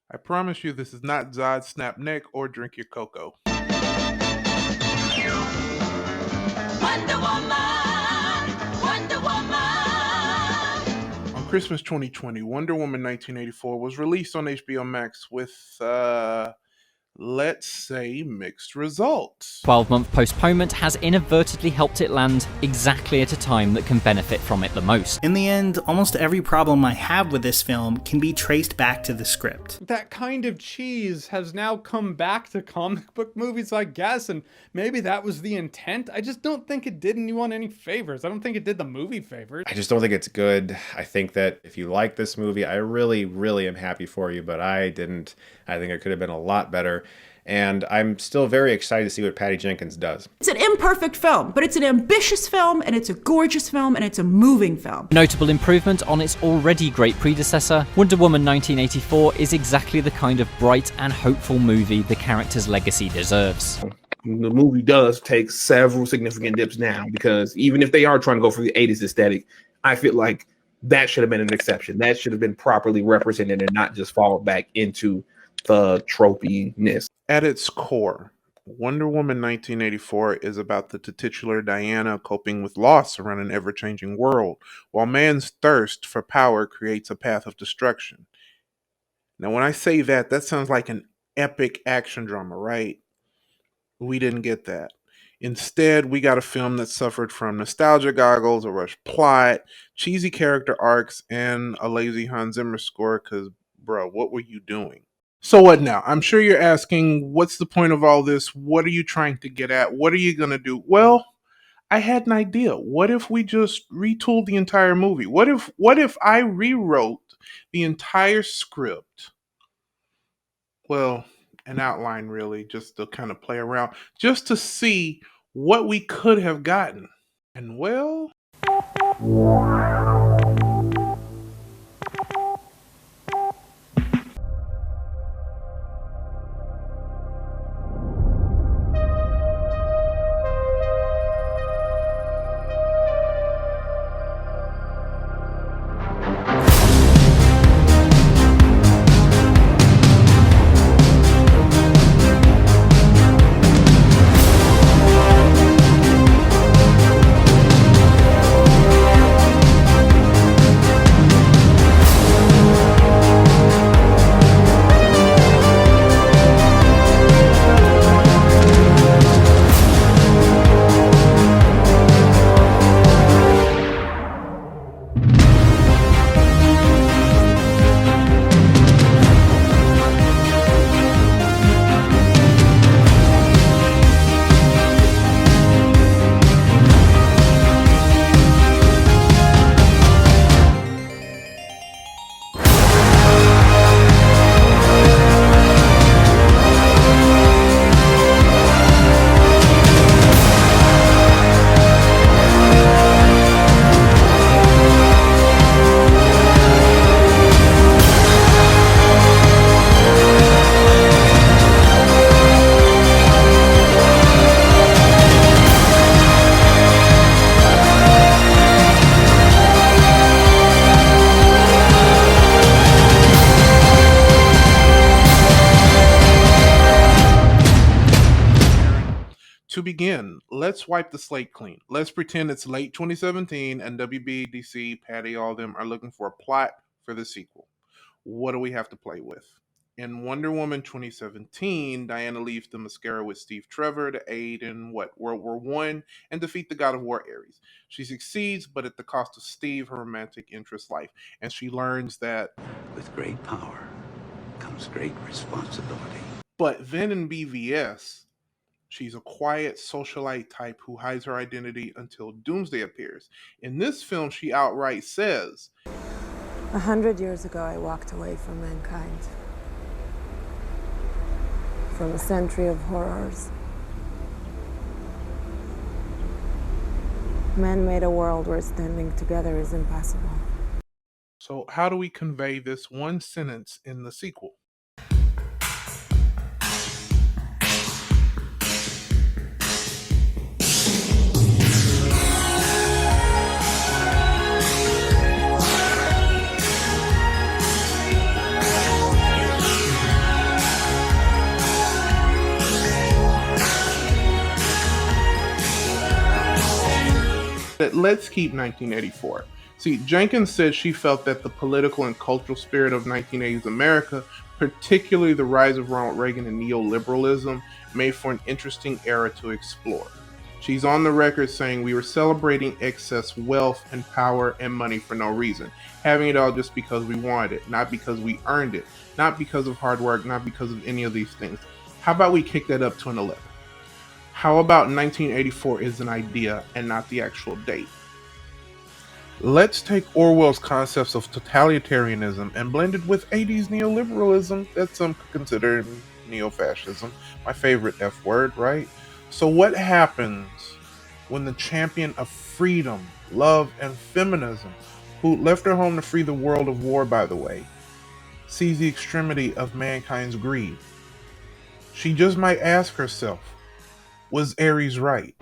I promise you this is not Zod Snap Neck or Drink Your Cocoa. Wonder Woman, Wonder Woman. On Christmas 2020, Wonder Woman 1984 was released on HBO Max with, let's say, mixed results. 12-month postponement has inadvertently helped it land exactly at a time that can benefit from it the most. In the end, almost every problem I have with this film can be traced back to the script. That kind of cheese has now come back to comic book movies, I guess, and maybe that was the intent. I just don't think it did anyone any favors. I don't think it did the movie favors. I just don't think it's good. I think that if you like this movie, I really, really am happy for you, but I didn't. I think it could have been a lot better. And I'm still very excited to see what Patty Jenkins does. It's an imperfect film, but it's an ambitious film, and it's a gorgeous film, and it's a moving film. Notable improvement on its already great predecessor, Wonder Woman 1984 is exactly the kind of bright and hopeful movie the character's legacy deserves. The movie does take several significant dips down, because even if they are trying to go for the 80s aesthetic, I feel like that should have been an exception. That should have been properly represented and not just fall back into the tropiness. At its core, Wonder Woman 1984 is about the titular Diana coping with loss around an ever-changing world, while man's thirst for power creates a path of destruction. Now, when I say that, that sounds like an epic action drama, right? We didn't get that. Instead, we got a film that suffered from nostalgia goggles, a rushed plot, cheesy character arcs, and a lazy Hans Zimmer score, because, bro, what were you doing? So what now? I'm sure you're asking, what's the point of all this? What are you trying to get at? What are you going to do? Well, I had an idea. What if we just retooled the entire movie? What if I rewrote the entire script? Well, an outline really, just to kind of play around, just to see what we could have gotten. And well... To begin, let's wipe the slate clean. Let's pretend it's late 2017 and WB, Patty, all of them are looking for a plot for the sequel. What do we have to play with? In Wonder Woman 2017, Diana leaves the mascara with Steve Trevor to aid in World War I and defeat the God of War Ares. She succeeds, but at the cost of Steve, her romantic interest's life. And she learns that with great power comes great responsibility. But then in BVS, she's a quiet socialite type who hides her identity until Doomsday appears. In this film, she outright says, 100 years ago, I walked away from mankind. From a century of horrors. Men made a world where standing together is impossible. So how do we convey this one sentence in the sequel? Let's keep 1984. See, Jenkins said she felt that the political and cultural spirit of 1980s America, particularly the rise of Ronald Reagan and neoliberalism, made for an interesting era to explore. She's on the record saying we were celebrating excess wealth and power and money for no reason, having it all just because we wanted it, not because we earned it, not because of hard work, not because of any of these things. How about we kick that up to an 11? How about 1984 is an idea and not the actual date? Let's take Orwell's concepts of totalitarianism and blend it with 80s neoliberalism that some could consider neo-fascism. My favorite F word, right? So what happens when the champion of freedom, love, and feminism, who left her home to free the world of war, by the way, sees the extremity of mankind's greed? She just might ask herself, was Ares right?